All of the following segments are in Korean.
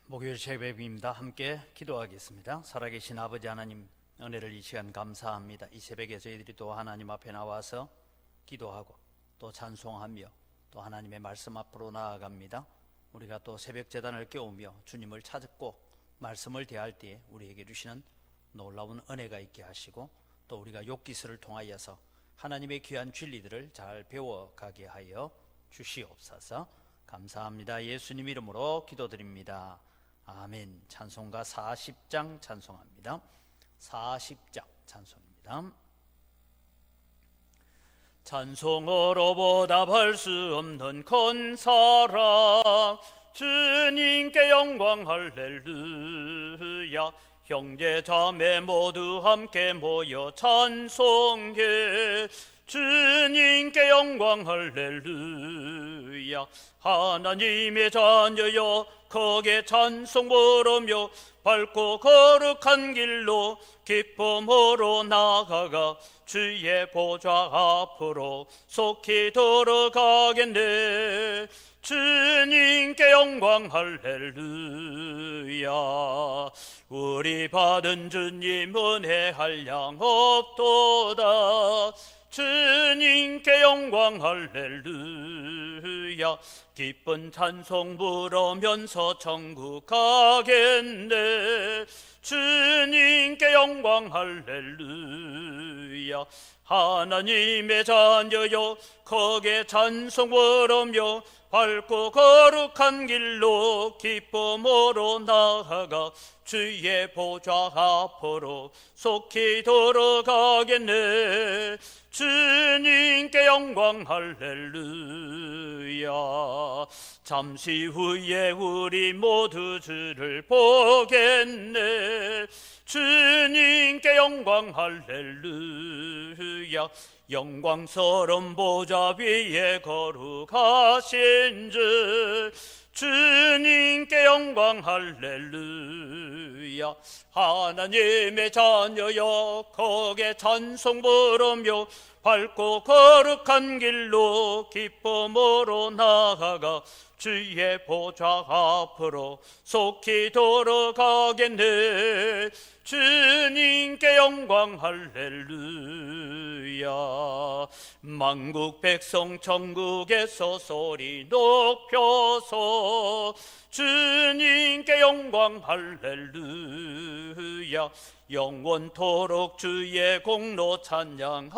목요일 새벽입니다. 함께 기도하겠습니다. 살아계신 아버지 하나님, 은혜를 이 시간 감사합니다. 이 새벽에 저희들이 또 하나님 앞에 나와서 기도하고 또 찬송하며 또 하나님의 말씀 앞으로 나아갑니다. 우리가 또 새벽 제단을 깨우며 주님을 찾고 말씀을 대할 때에 우리에게 주시는 놀라운 은혜가 있게 하시고, 또 우리가 욥기서를 통하여서 하나님의 귀한 진리들을 잘 배워가게 하여 주시옵소서. 감사합니다. 예수님 이름으로 기도드립니다. 아멘. 찬송가 40장 찬송합니다. 40장 찬송입니다. 찬송으로 보답할 수 없는 큰 사랑, 주님께 영광 할렐루야. 형제 자매 모두 함께 모여 찬송해. 주님께 영광 할렐루야. 하나님의 자녀여 크게 찬송 부르며 밝고 거룩한 길로 기쁨으로 나아가 주의 보좌 앞으로 속히 들어가겠네. 주님께 영광 할렐루야. 우리 받은 주님 은혜 한량 없도다. 주님께 영광 할렐루야. 기쁜 찬송 부르면서 천국 가겠네. 주님께 영광 할렐루야. 하나님의 자녀여 크게 찬송 부르며 밝고 거룩한 길로 기쁨으로 나아가 주의 보좌 앞으로 속히 들어가겠네. 주님께 영광 할렐루야. 잠시 후에 우리 모두 주를 보겠네. 주님께 영광 할렐루야. 영광스러운 보좌 위에 거룩하신 주 주님께 영광 할렐루야. 하나님의 자녀여 크게 찬송 부르며 밝고 거룩한 길로 기쁨으로 나아가 주의 보좌 앞으로 속히 들어가겠네. 주님께 영광 할렐루야. 만국 백성 천국에서 소리 높여서 주님께 영광 할렐루야. 영원토록 주의 공로 찬양하겠네.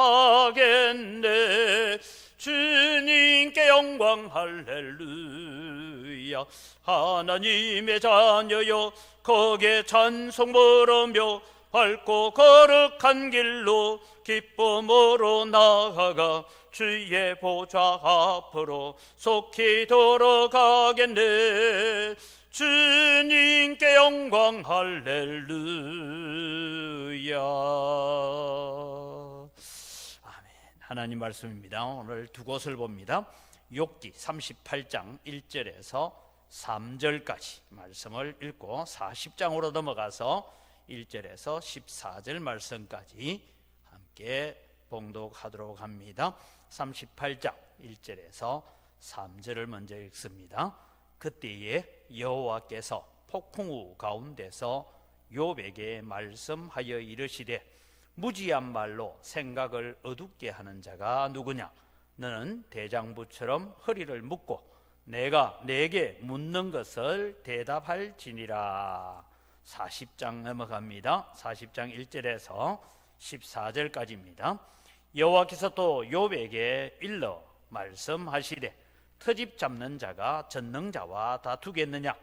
주님께 영광 할렐루야. 하나님의 자녀여 크게 찬송 부르며 밝고 거룩한 길로 기쁨으로 나아가 주의 보좌 앞으로 속히 들어가겠네. 주님께 영광 할렐루야. 아멘. 하나님 말씀입니다. 오늘 두 곳을 봅니다. 욥기 38장 1절에서 3절까지 말씀을 읽고 40장으로 넘어가서 1절에서 14절 말씀까지 함께 봉독하도록 합니다. 38장 1절에서 3절을 먼저 읽습니다. 그때에 여호와께서 폭풍우 가운데서 욥에게 말씀하여 이르시되, 무지한 말로 생각을 어둡게 하는 자가 누구냐? 너는 대장부처럼 허리를 묶고 내가 내게 묻는 것을 대답할지니라. 40장 넘어갑니다. 40장 1절에서 14절까지입니다. 여호와께서 또 욥에게 일러 말씀하시되, 터집 잡는 자가 전능자와 다투겠느냐?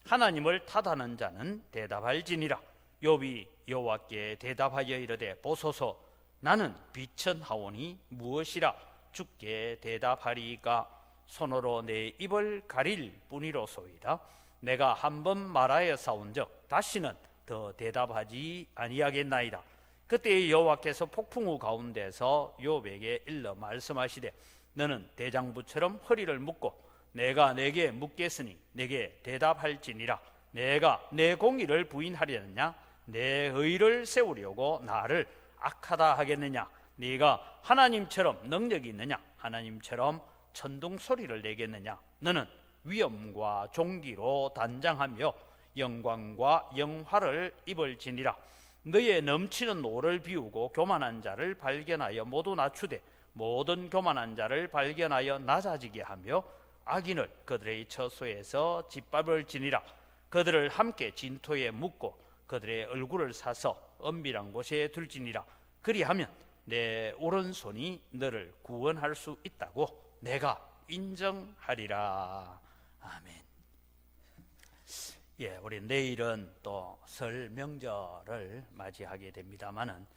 하나님을 탓하는 자는 대답할지니라. 욥이 여호와께 대답하여 이르되, 보소서, 나는 비천하오니 무엇이라 주께 대답하리이까? 손으로 내 입을 가릴 뿐이로소이다. 내가 한 번 말하여 싸운즉 다시는 더 대답하지 아니하겠나이다. 그때 여호와께서 폭풍우 가운데서 욥에게 일러 말씀하시되, 너는 대장부처럼 허리를 묶고 내가 내게 묻겠으니 내게 대답할지니라. 내가 내 공의를 부인하려느냐? 내 의를 세우려고 나를 악하다 하겠느냐? 네가 하나님처럼 능력이 있느냐? 하나님처럼 천둥 소리를 내겠느냐? 너는 위엄과 종기로 단장하며 영광과 영화를 입을지니라. 너의 넘치는 노를 비우고 교만한 자를 발견하여 모두 낮추되 모든 교만한 자를 발견하여 낮아지게 하며 악인을 그들의 처소에서 짓밟을지니라. 그들을 함께 진토에 묻고 그들의 얼굴을 사서 은밀한 곳에 둘지니라. 그리하면 내 오른손이 너를 구원할 수 있다고 내가 인정하리라. 아멘. 우리 내일은 또 설 명절을 맞이하게 됩니다마는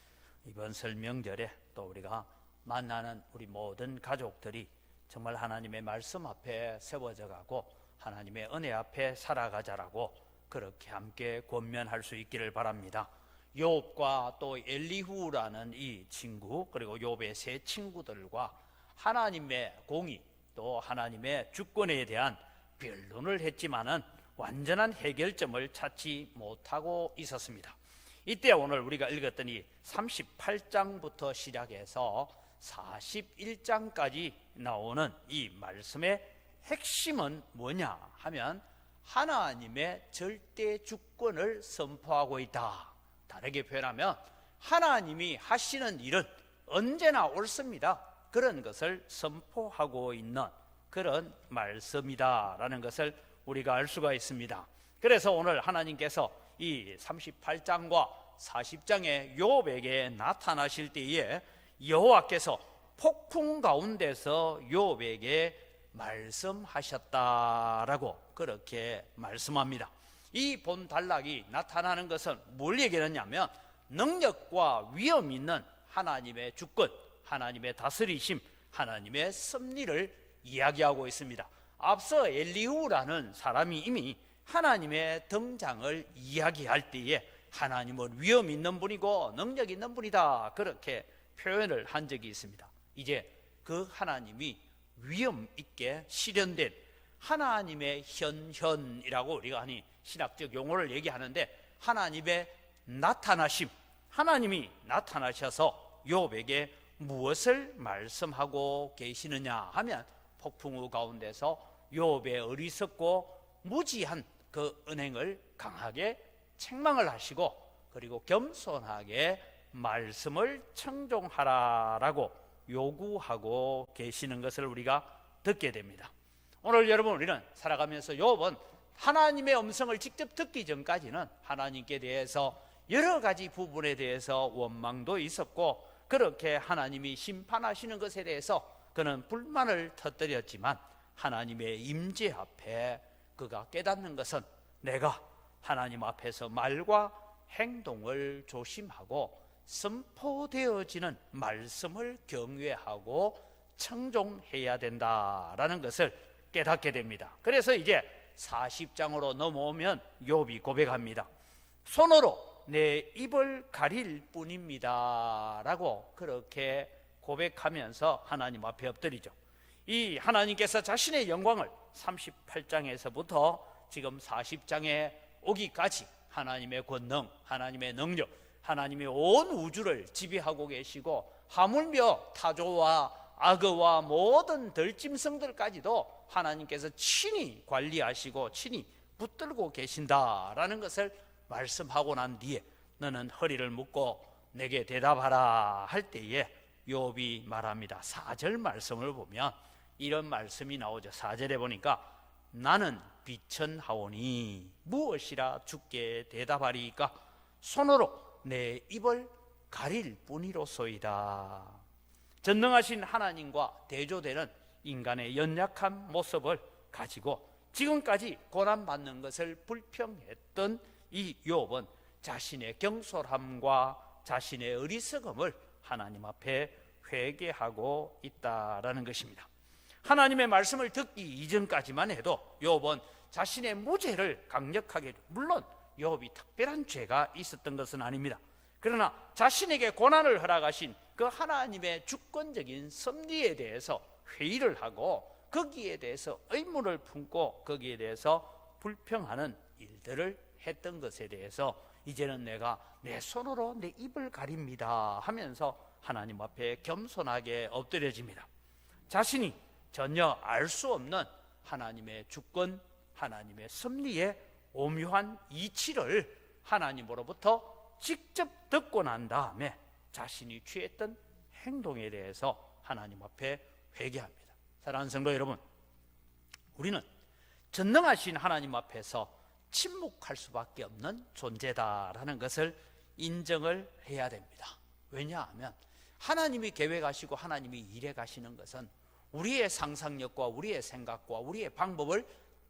이번 설 명절에 또 우리가 만나는 우리 모든 가족들이 정말 하나님의 말씀 앞에 세워져 가고 하나님의 은혜 앞에 살아가자라고 그렇게 함께 권면할 수 있기를 바랍니다. 욥과 또 엘리후라는 이 친구, 그리고 욥의 세 친구들과 하나님의 공의 또 하나님의 주권에 대한 변론을 했지만은 완전한 해결점을 찾지 못하고 있었습니다. 이때 오늘 우리가 읽었던 이 38장부터 시작해서 41장까지 나오는 이 말씀의 핵심은 뭐냐 하면 하나님의 절대 주권을 선포하고 있다. 다르게 표현하면 하나님이 하시는 일은 언제나 옳습니다. 그런 것을 선포하고 있는 그런 말씀이다라는 것을 우리가 알 수가 있습니다. 그래서 오늘 하나님께서 이 38장과 40장의 욥에게 나타나실 때에 여호와께서 폭풍 가운데서 욥에게 말씀하셨다라고 그렇게 말씀합니다. 이 본단락이 나타나는 것은 뭘 얘기하냐면 능력과 위험 있는 하나님의 주권, 하나님의 다스리심, 하나님의 섭리를 이야기하고 있습니다. 앞서 엘리후라는 사람이 이미 하나님의 등장을 이야기할 때에 하나님은 위험 있는 분이고 능력 있는 분이다 그렇게 표현을 한 적이 있습니다. 이제 그 하나님이 위험 있게 실현된 하나님의 현현이라고 우리가 하니 신학적 용어를 얘기하는데 하나님의 나타나심, 하나님이 나타나셔서 욥에게 무엇을 말씀하고 계시느냐 하면 폭풍우 가운데서 욥의 어리석고 무지한 그 은행을 강하게 책망을 하시고 그리고 겸손하게 말씀을 청종하라라고 요구하고 계시는 것을 우리가 듣게 됩니다. 오늘 여러분 우리는 살아가면서 욥은 하나님의 음성을 직접 듣기 전까지는 하나님께 대해서 여러 가지 부분에 대해서 원망도 있었고 그렇게 하나님이 심판하시는 것에 대해서 그는 불만을 터뜨렸지만 하나님의 임재 앞에 그가 깨닫는 것은 내가 하나님 앞에서 말과 행동을 조심하고 선포되어지는 말씀을 경외하고 청종해야 된다라는 것을 깨닫게 됩니다. 그래서 이제 40장으로 넘어오면 욥이 고백합니다. 손으로 내 입을 가릴 뿐입니다 라고 그렇게 고백하면서 하나님 앞에 엎드리죠. 이 하나님께서 자신의 영광을 38장에서부터 지금 40장에 오기까지 하나님의 권능, 하나님의 능력, 하나님의 온 우주를 지배하고 계시고 하물며 타조와 악어와 모든 들짐승들까지도 하나님께서 친히 관리하시고 친히 붙들고 계신다라는 것을 말씀하고 난 뒤에 너는 허리를 묶고 내게 대답하라 할 때에 욥이 말합니다. 4절 말씀을 보면 이런 말씀이 나오죠. 4절에 보니까 나는 비천하오니 무엇이라 주께 대답하리이까 손으로 내 입을 가릴 뿐이로소이다. 전능하신 하나님과 대조되는 인간의 연약한 모습을 가지고 지금까지 고난받는 것을 불평했던 이 욥은 자신의 경솔함과 자신의 어리석음을 하나님 앞에 회개하고 있다라는 것입니다. 하나님의 말씀을 듣기 이전까지만 해도 욥은 자신의 무죄를 강력하게, 물론 욥이 특별한 죄가 있었던 것은 아닙니다. 그러나 자신에게 고난을 허락하신 그 하나님의 주권적인 섭리에 대해서 회의를 하고 거기에 대해서 의문을 품고 거기에 대해서 불평하는 일들을 했던 것에 대해서 이제는 내가 내 손으로 내 입을 가립니다 하면서 하나님 앞에 겸손하게 엎드려집니다. 자신이 전혀 알 수 없는 하나님의 주권, 하나님의 섭리에 오묘한 이치를 하나님으로부터 직접 듣고 난 다음에 자신이 취했던 행동에 대해서 하나님 앞에 회개합니다. 사랑하는 성도 여러분, 우리는 전능하신 하나님 앞에서 침묵할 수밖에 없는 존재다라는 것을 인정을 해야 됩니다. 왜냐하면 하나님이 계획하시고 하나님이 일해 가시는 것은 우리의 상상력과 우리의 생각과 우리의 방법을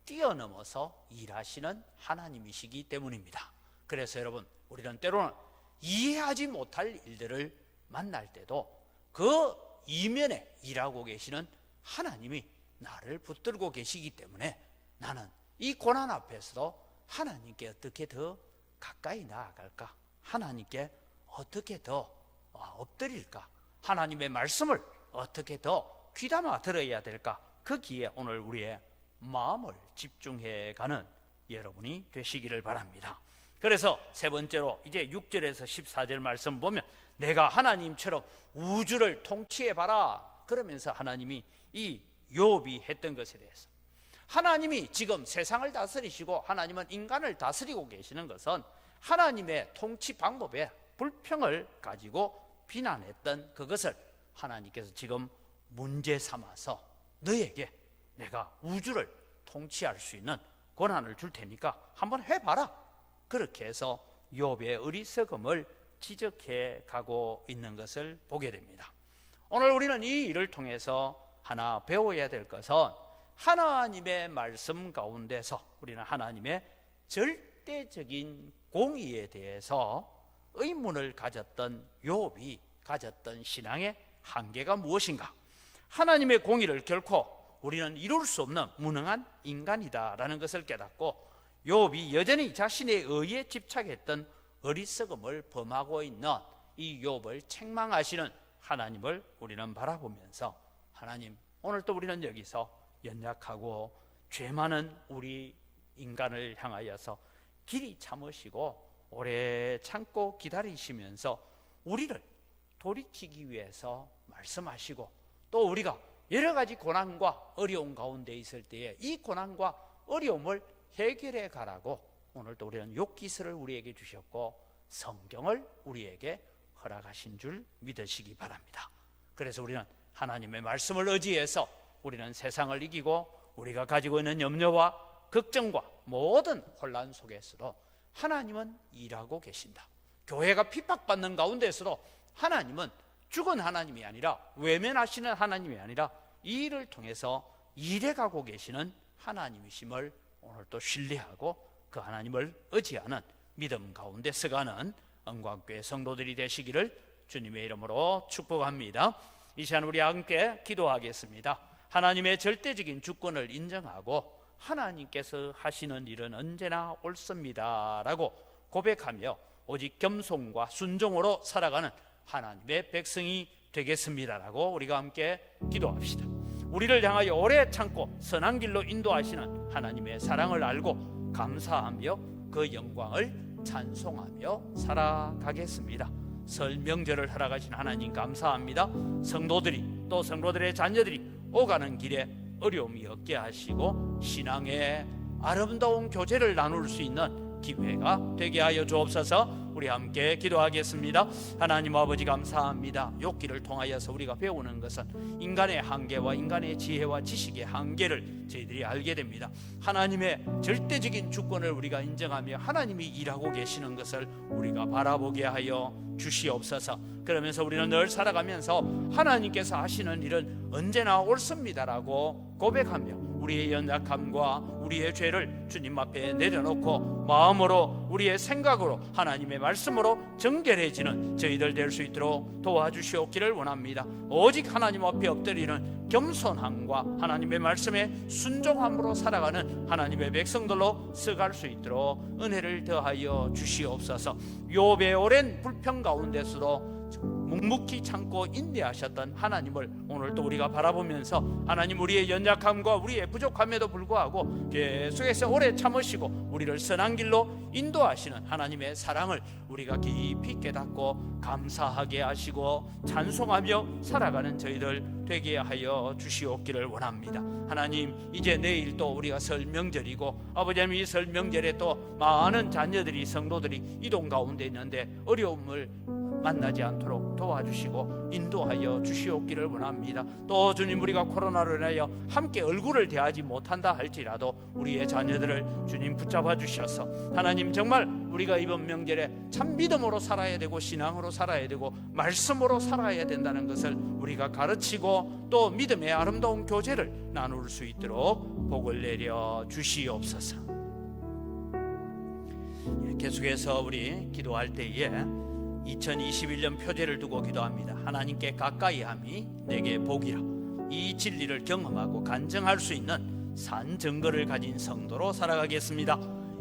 뛰어넘어서 일하시는 하나님이시기 때문입니다. 그래서 여러분, 우리는 때로는 이해하지 못할 일들을 만날 때도 그 이면에 일하고 계시는 하나님이 나를 붙들고 계시기 때문에 나는 이 고난 앞에서도 하나님께 어떻게 더 가까이 나아갈까? 하나님께 어떻게 더 엎드릴까? 하나님의 말씀을 어떻게 더 귀담아 들어야 될까? 거기에 오늘 우리의 마음을 집중해가는 여러분이 되시기를 바랍니다. 그래서 세 번째로 이제 6절에서 14절 말씀 보면 내가 하나님처럼 우주를 통치해봐라 그러면서 하나님이 이 욥이 했던 것에 대해서, 하나님이 지금 세상을 다스리시고 하나님은 인간을 다스리고 계시는 것은 하나님의 통치 방법에 불평을 가지고 비난했던 그것을 하나님께서 지금 문제 삼아서 너에게 내가 우주를 통치할 수 있는 권한을 줄 테니까 한번 해봐라, 그렇게 해서 욥의 어리석음을 지적해 가고 있는 것을 보게 됩니다. 오늘 우리는 이 일을 통해서 하나 배워야 될 것은 하나님의 말씀 가운데서 우리는 하나님의 절대적인 공의에 대해서 의문을 가졌던 욥이 가졌던 신앙의 한계가 무엇인가? 하나님의 공의를 결코 우리는 이룰 수 없는 무능한 인간이다라는 것을 깨닫고 욥이 여전히 자신의 의에 집착했던 어리석음을 범하고 있는 이 욥을 책망하시는 하나님을 우리는 바라보면서, 하나님, 오늘 또 우리는 여기서 연약하고 죄 많은 우리 인간을 향하여서 길이 참으시고 오래 참고 기다리시면서 우리를 돌이키기 위해서 말씀하시고, 또 우리가 여러 가지 고난과 어려움 가운데 있을 때에 이 고난과 어려움을 해결해 가라고 오늘도 우리는 욥기서를 우리에게 주셨고 성경을 우리에게 허락하신 줄 믿으시기 바랍니다. 그래서 우리는 하나님의 말씀을 의지해서 우리는 세상을 이기고 우리가 가지고 있는 염려와 걱정과 모든 혼란 속에서도 하나님은 일하고 계신다. 교회가 핍박받는 가운데서도 하나님은 죽은 하나님이 아니라, 외면하시는 하나님이 아니라 이 일을 통해서 일해가고 계시는 하나님이심을 오늘 또 신뢰하고 그 하나님을 의지하는 믿음 가운데 서가는 영광교회 성도들이 되시기를 주님의 이름으로 축복합니다. 이 시간 우리 함께 기도하겠습니다. 하나님의 절대적인 주권을 인정하고 하나님께서 하시는 일은 언제나 옳습니다 라고 고백하며 오직 겸손과 순종으로 살아가는 하나님의 백성이 되겠습니다라고 우리가 함께 기도합시다. 우리를 향하여 오래 참고 선한 길로 인도하시는 하나님의 사랑을 알고 감사하며 그 영광을 찬송하며 살아가겠습니다. 설 명절을 허락하신 하나님 감사합니다. 성도들이 또 성도들의 자녀들이 오가는 길에 어려움이 없게 하시고 신앙의 아름다운 교제를 나눌 수 있는 기회가 되게 하여 주옵소서. 우리 함께 기도하겠습니다. 하나님 아버지 감사합니다. 욥기를 통하여서 우리가 배우는 것은 인간의 한계와 인간의 지혜와 지식의 한계를 저희들이 알게 됩니다. 하나님의 절대적인 주권을 우리가 인정하며 하나님이 일하고 계시는 것을 우리가 바라보게 하여 주시옵소서. 그러면서 우리는 늘 살아가면서 하나님께서 하시는 일은 언제나 옳습니다라고 고백하며 우리의 연약함과 우리의 죄를 주님 앞에 내려놓고 마음으로 우리의 생각으로 하나님의 말씀으로 정결해지는 저희들 될 수 있도록 도와주시옵기를 원합니다. 오직 하나님 앞에 엎드리는 겸손함과 하나님의 말씀에 순종함으로 살아가는 하나님의 백성들로 서갈 수 있도록 은혜를 더하여 주시옵소서. 욥의 오랜 불평 가운데서도 묵묵히 참고 인내하셨던 하나님을 오늘 또 우리가 바라보면서 하나님 우리의 연약함과 우리의 부족함에도 불구하고 계속해서 오래 참으시고 우리를 선한 길로 인도하시는 하나님의 사랑을 우리가 깊이 깨닫고 감사하게 하시고 찬송하며 살아가는 저희들 되게 하여 주시옵기를 원합니다. 하나님, 이제 내일 또 우리가 설 명절이고 아버지 하나님, 이 설 명절에 또 많은 자녀들이 성도들이 이동 가운데 있는데 어려움을 만나지 않도록 도와주시고 인도하여 주시옵기를 원합니다. 또 주님, 우리가 코로나로 인하여 함께 얼굴을 대하지 못한다 할지라도 우리의 자녀들을 주님 붙잡아 주셔서 하나님, 정말 우리가 이번 명절에 참 믿음으로 살아야 되고 신앙으로 살아야 되고 말씀으로 살아야 된다는 것을 우리가 가르치고 또 믿음의 아름다운 교제를 나눌 수 있도록 복을 내려 주시옵소서. 계속해서 우리 기도할 때에 2021년 표제를 두고 기도합니다. 하나님께 가까이함이 내게 복이라. 이 진리를 경험하고 간증할 수 있는 산 증거를 가진 성도로 살아가겠습니다.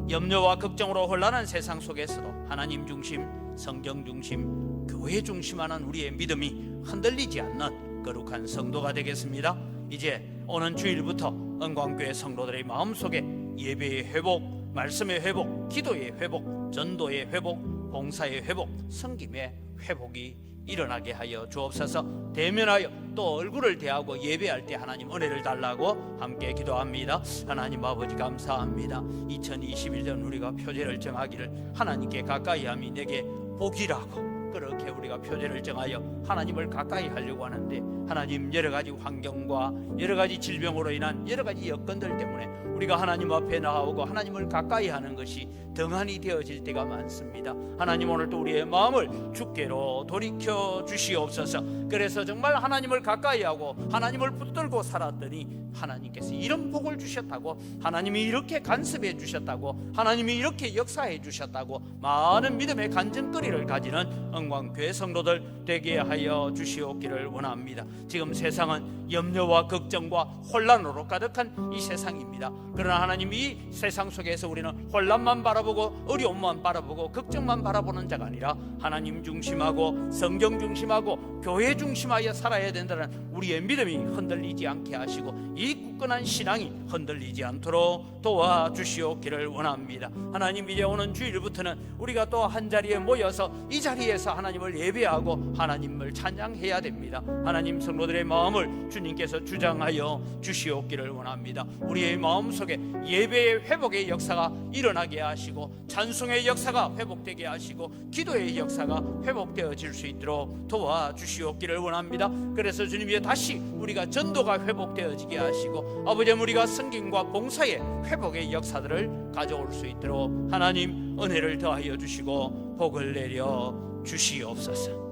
염려와 걱정으로 혼란한 세상 속에서도 하나님 중심, 성경 중심, 교회 중심하는 우리의 믿음이 흔들리지 않는 거룩한 성도가 되겠습니다. 이제 오는 주일부터 은광교회 성도들의 마음속에 예배의 회복, 말씀의 회복, 기도의 회복, 전도의 회복, 봉사의 회복, 섬김의 회복이 일어나게 하여 주옵소서. 대면하여 또 얼굴을 대하고 예배할 때 하나님 은혜를 달라고 함께 기도합니다. 하나님 아버지, 감사합니다. 2021년 우리가 표제를 정하기를 하나님께 가까이함이 내게 복이라고 그렇게 우리가 표제를 정하여 하나님을 가까이 하려고 하는데, 하나님, 여러 가지 환경과 여러 가지 질병으로 인한 여러 가지 여건들 때문에 우리가 하나님 앞에 나오고 하나님을 가까이 하는 것이 등한이 되어질 때가 많습니다. 하나님, 오늘 또 우리의 마음을 주께로 돌이켜 주시옵소서. 그래서 정말 하나님을 가까이 하고 하나님을 붙들고 살았더니 하나님께서 이런 복을 주셨다고, 하나님이 이렇게 간섭해 주셨다고, 하나님이 이렇게 역사해 주셨다고 많은 믿음의 간증거리를 가지는 은광교회 성도들 되게 하여 주시옵기를 원합니다. 지금 세상은 염려와 걱정과 혼란으로 가득한 이 세상입니다. 그러나 하나님, 이 세상 속에서 우리는 혼란만 바라보고 어려움만 바라보고 걱정만 바라보는 자가 아니라 하나님 중심하고 성경 중심하고 교회 중심하여 살아야 된다는 우리의 믿음이 흔들리지 않게 하시고 이 굳건한 신앙이 흔들리지 않도록 도와주시옵기를 원합니다. 하나님, 이제 오는 주일부터는 우리가 또 한 자리에 모여서 이 자리에서 하나님을 예배하고 하나님을 찬양해야 됩니다. 하나님, 성도들의 마음을 주님께서 주장하여 주시옵기를 원합니다. 우리의 마음속에 예배의 회복의 역사가 일어나게 하시고 찬송의 역사가 회복되게 하시고 기도의 역사가 회복되어질 수 있도록 도와주시옵기를 원합니다. 그래서 주님이 다시 우리가 전도가 회복되어지게 하시고 아버지, 우리가 성김과 봉사의 회복의 역사들을 가져올 수 있도록 하나님 은혜를 더하여 주시고 복을 내려 주시옵소서.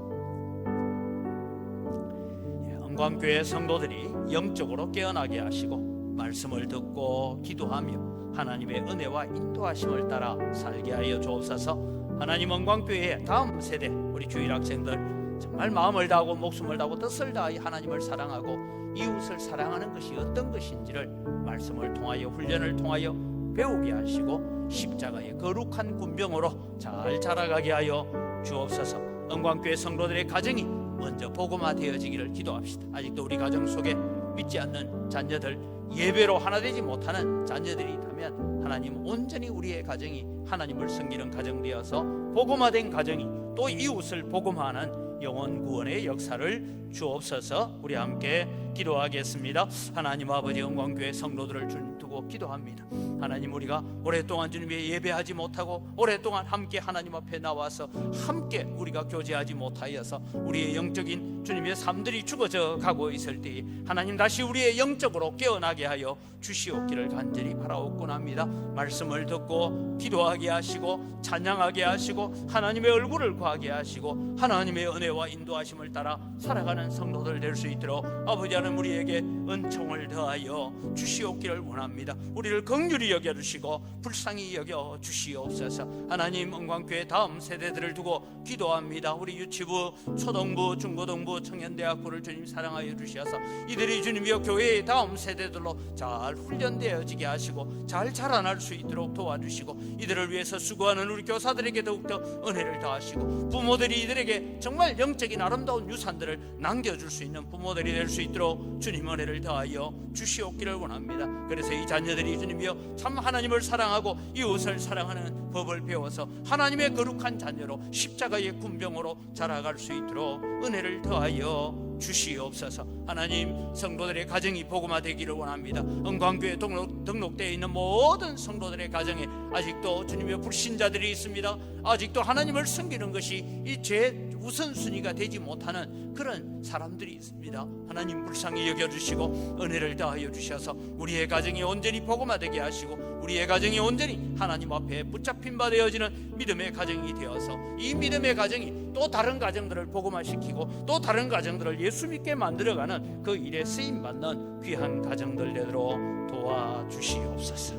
은광교회 성도들이 영적으로 깨어나게 하시고 말씀을 듣고 기도하며 하나님의 은혜와 인도하심을 따라 살게 하여 주옵소서. 하나님, 은광교회의 다음 세대 우리 주일 학생들 정말 마음을 다하고 목숨을 다하고 뜻을 다하여 하나님을 사랑하고 이웃을 사랑하는 것이 어떤 것인지를 말씀을 통하여 훈련을 통하여 배우게 하시고 십자가의 거룩한 군병으로 잘 자라가게 하여 주옵소서. 은광교회 성도들의 가정이 먼저 복음화 되어지기를 기도합시다. 아직도 우리 가정 속에 믿지 않는 자녀들, 예배로 하나 되지 못하는 자녀들이 있다면 하나님, 온전히 우리의 가정이 하나님을 섬기는 가정 되어서 복음화된 가정이 또 이웃을 복음화하는 영혼 구원의 역사를 주옵소서. 우리 함께 기도하겠습니다. 하나님 아버지, 은광교회 성도들을 주님 두고 기도합니다. 하나님, 우리가 오랫동안 주님의 예배하지 못하고 오랫동안 함께 하나님 앞에 나와서 함께 우리가 교제하지 못하여서 우리의 영적인 주님의 삶들이 죽어져 가고 있을 때에 하나님, 다시 우리의 영적으로 깨어나게 하여 주시옵기를 간절히 바라옵곤 합니다. 말씀을 듣고 기도하게 하시고 찬양하게 하시고 하나님의 얼굴을 구하게 하시고 하나님의 은혜와 인도하심을 따라 살아가는 기도하는 성도들 될 수 있도록 아버지 하나님 우리에게 은총을 더하여 주시옵기를 원합니다. 우리를 긍휼히 여겨주시고 불쌍히 여겨 주시옵소서. 하나님 은광교회 다음 세대들을 두고 기도합니다. 우리 유치부, 초등부, 중고등부, 청년대학부를 주님 사랑하여 주시어서 이들이 주님이여 교회의 다음 세대들로 잘 훈련되어지게 하시고 잘 자라날 수 있도록 도와주시고 이들을 위해서 수고하는 우리 교사들에게 더욱더 은혜를 더하시고 부모들이 이들에게 정말 영적인 아름다운 유산들을 남겨줄 수 있는 부모들이 될 수 있도록 주님 은혜를 더하여 주시옵기를 원합니다. 그래서 이 자녀들이 주님이여 참 하나님을 사랑하고 이웃을 사랑하는 법을 배워서 하나님의 거룩한 자녀로 십자가의 군병으로 자라갈 수 있도록 은혜를 더하여 주시옵소서. 하나님 성도들의 가정이 복음화되기를 원합니다. 은광교회 등록되어 있는 모든 성도들의 가정에 아직도 주님의 불신자들이 있습니다. 아직도 하나님을 섬기는 것이 이 죄 우선순위가 되지 못하는 그런 사람들이 있습니다. 하나님 불쌍히 여겨주시고 은혜를 다하여 주셔서 우리의 가정이 온전히 복음화되게 하시고 우리의 가정이 온전히 하나님 앞에 붙잡힌 바 되어지는 믿음의 가정이 되어서 이 믿음의 가정이 또 다른 가정들을 복음화시키고 또 다른 가정들을 예수 믿게 만들어가는 그 일에 쓰임받는 귀한 가정들 되도록 도와주시옵소서.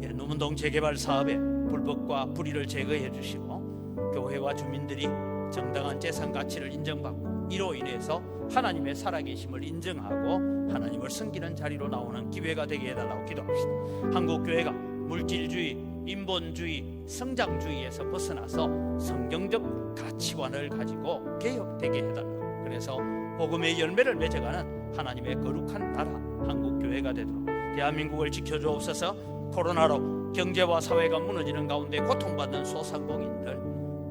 이런 노문동 재개발 사업에 불법과 불의를 제거해 주시고 교회와 주민들이 정당한 재산 가치를 인정받고 이로 인해서 하나님의 살아계심을 인정하고 하나님을 섬기는 자리로 나오는 기회가 되게 해달라고 기도합시다. 한국교회가 물질주의, 인본주의, 성장주의에서 벗어나서 성경적 가치관을 가지고 개혁되게 해달라고, 그래서 복음의 열매를 맺어가는 하나님의 거룩한 나라 한국교회가 되도록 대한민국을 지켜주옵소서. 코로나로 경제와 사회가 무너지는 가운데 고통받는 소상공인들,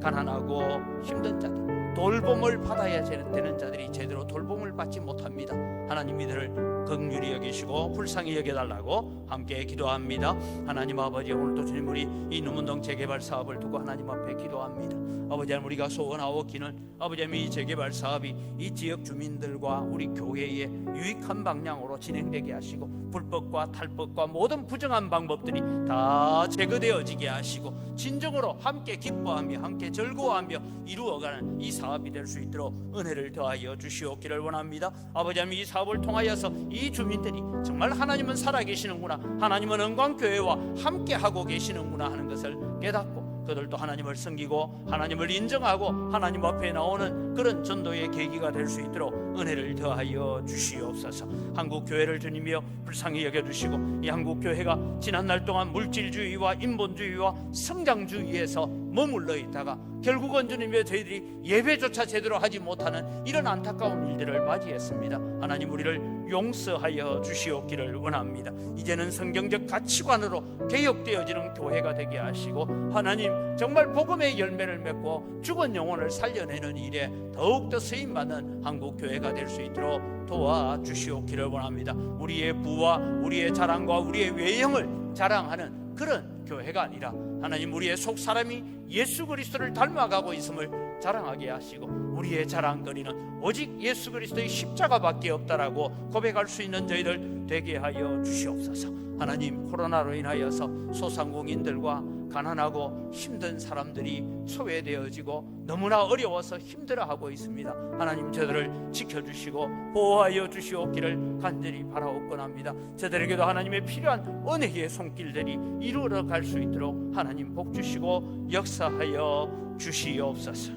가난하고 힘든 자들, 돌봄을 받아야 되는 자들이 제대로 돌봄을 받지 못합니다. 하나님 이들을 긍휼히 여기시고 불쌍히 여겨달라고 함께 기도합니다. 하나님 아버지, 오늘도 주님 우리 이 노문동 재개발 사업을 두고 하나님 앞에 기도합니다. 아버지 하나님 우리가 소원하옵기는 아버지 하나님 이 재개발 사업이 이 지역 주민들과 우리 교회의 유익한 방향으로 진행되게 하시고 불법과 탈법과 모든 부정한 방법들이 다 제거되어지게 하시고 진정으로 함께 기뻐하며 함께 즐거워하며 이루어가는 이 사업이 될 수 있도록 은혜를 더하여 주시옵기를 원합니다. 아버지 하나님 이 사업을 통하여서 이 주민들이 정말 하나님은 살아계시는구나, 하나님은 은광교회와 함께하고 계시는구나 하는 것을 깨닫고 그들도 하나님을 섬기고 하나님을 인정하고 하나님 앞에 나오는 그런 전도의 계기가 될 수 있도록 은혜를 더하여 주시옵소서. 한국교회를 주님이여 불쌍히 여겨주시고 이 한국교회가 지난날 동안 물질주의와 인본주의와 성장주의에서 머물러 있다가 결국은 주님의 저희들이 예배조차 제대로 하지 못하는 이런 안타까운 일들을 맞이했습니다. 하나님 우리를 용서하여 주시옵기를 원합니다. 이제는 성경적 가치관으로 개혁되어지는 교회가 되게 하시고 하나님 정말 복음의 열매를 맺고 죽은 영혼을 살려내는 일에 더욱더 쓰임받는 한국교회가 될 수 있도록 도와주시옵기를 원합니다. 우리의 부와 우리의 자랑과 우리의 외형을 자랑하는 그런 교회가 아니라 하나님 우리의 속 사람이 예수 그리스도를 닮아가고 있음을 자랑하게 하시고 우리의 자랑거리는 오직 예수 그리스도의 십자가밖에 없다라고 고백할 수 있는 저희들 되게 하여 주시옵소서. 하나님 코로나로 인하여서 소상공인들과 가난하고 힘든 사람들이 소외되어지고 너무나 어려워서 힘들어하고 있습니다. 하나님 저들을 지켜주시고 보호하여 주시옵기를 간절히 바라옵곤합니다. 저들에게도 하나님의 필요한 은혜의 손길들이 이루어 갈 수 있도록 하나님 복 주시고 역사하여 주시옵소서.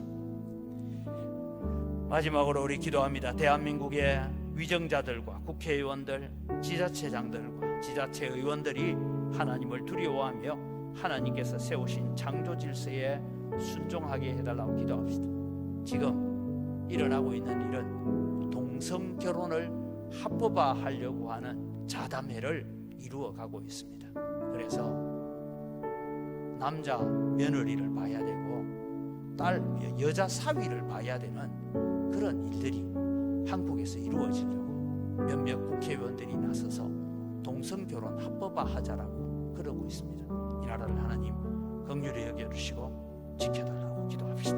마지막으로 우리 기도합니다. 대한민국의 위정자들과 국회의원들, 지자체장들과 지자체 의원들이 하나님을 두려워하며 하나님께서 세우신 창조 질서에 순종하게 해달라고 기도합시다. 지금 일어나고 있는 일은 동성 결혼을 합법화하려고 하는 자담회를 이루어가고 있습니다. 그래서 남자 며느리를 봐야 되고 여자 사위를 봐야 되는 그런 일들이 한국에서 이루어지려고 몇몇 국회의원들이 나서서 동성결혼 합법화하자라고 그러고 있습니다. 이 나라를 하나님 긍휼히 여겨주시고 지켜달라고 기도합시다.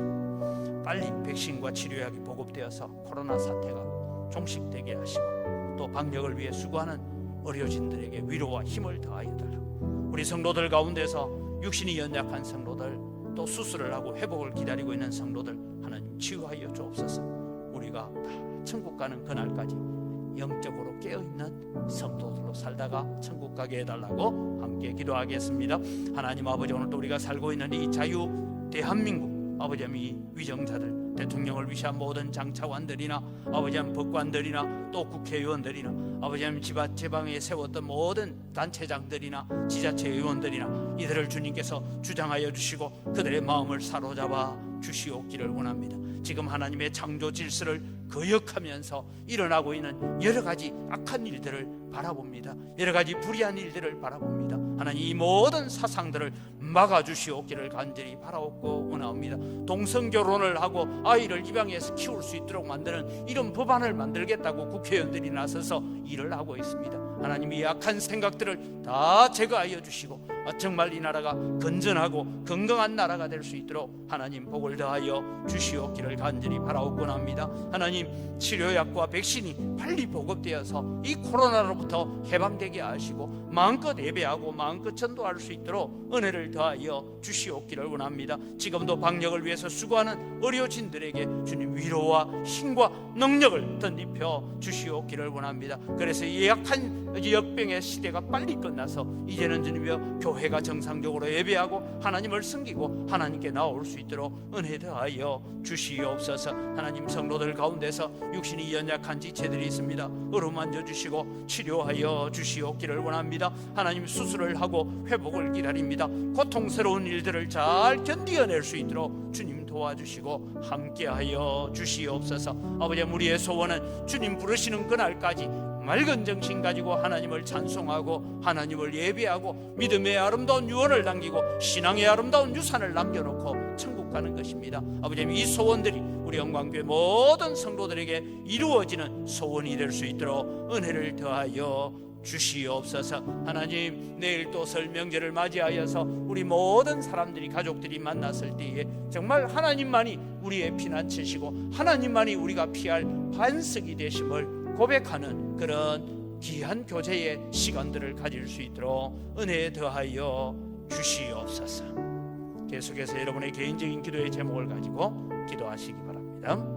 빨리 백신과 치료약이 보급되어서 코로나 사태가 종식되게 하시고 또 방역을 위해 수고하는 의료진들에게 위로와 힘을 더하여 달라고, 우리 성도들 가운데서 육신이 연약한 성도들, 또 수술을 하고 회복을 기다리고 있는 성도들 하나님 하나님 치유하여 주옵소서. 우리가 천국 가는 그날까지 영적으로 깨어있는 성도들로 살다가 천국 가게 해달라고 함께 기도하겠습니다. 하나님 아버지, 오늘도 우리가 살고 있는 이 자유 대한민국, 아버지 이 위정자들, 대통령을 위시한 모든 장차관들이나 아버지 법관들이나 또 국회의원들이나 아버지 지방에 세웠던 모든 단체장들이나 지자체 의원들이나 이들을 주님께서 주장하여 주시고 그들의 마음을 사로잡아 주시옵기를 원합니다. 지금 하나님의 창조 질서를 거역하면서 일어나고 있는 여러 가지 악한 일들을 바라봅니다. 여러 가지 불의한 일들을 바라봅니다. 하나님, 이 모든 사상들을 막아주시옵기를 간절히 바라옵고 원합니다. 동성결혼을 하고 아이를 입양해서 키울 수 있도록 만드는 이런 법안을 만들겠다고 국회의원들이 나서서 일을 하고 있습니다. 하나님, 이 악한 생각들을 다 제거하여 주시고 정말 이 나라가 건전하고 건강한 나라가 될 수 있도록 하나님 복을 더하여 주시옵기를 간절히 바라옵곤 합니다. 하나님, 치료약과 백신이 빨리 보급되어서 이 코로나로부터 해방되게 하시고 마음껏 예배하고 마음껏 전도할 수 있도록 은혜를 더하여 주시옵기를 원합니다. 지금도 방역을 위해서 수고하는 의료진들에게 주님 위로와 힘과 능력을 덧입혀 주시옵기를 원합니다. 그래서 이 약한 역병의 시대가 빨리 끝나서 이제는 주님이여 교회가 정상적으로 예배하고 하나님을 섬기고 하나님께 나올 수 있도록 은혜 더하여 주시옵소서. 하나님, 성도들 가운데서 육신이 연약한 지체들이 있습니다. 어루만져 주시고 치료하여 주시옵기를 원합니다. 하나님, 수술을 하고 회복을 기다립니다. 고통스러운 일들을 잘 견디어낼 수 있도록 주님 도와주시고 함께하여 주시옵소서. 아버지, 우리의 소원은 주님 부르시는 그날까지 맑은 정신 가지고 하나님을 찬송하고 하나님을 예배하고 믿음의 아름다운 유언을 남기고 신앙의 아름다운 유산을 남겨놓고 천국 가는 것입니다. 아버지, 이 소원들이 우리 영광교회 모든 성도들에게 이루어지는 소원이 될 수 있도록 은혜를 더하여 주시옵소서. 하나님, 내일 또 설 명절을 맞이하여서 우리 모든 사람들이 가족들이 만났을 때에 정말 하나님만이 우리의 피난처시고 하나님만이 우리가 피할 반석이 되심을 고백하는 그런 귀한 교제의 시간들을 가질 수 있도록 은혜 더하여 주시옵소서. 계속해서 여러분의 개인적인 기도의 제목을 가지고 기도하시기 바랍니다.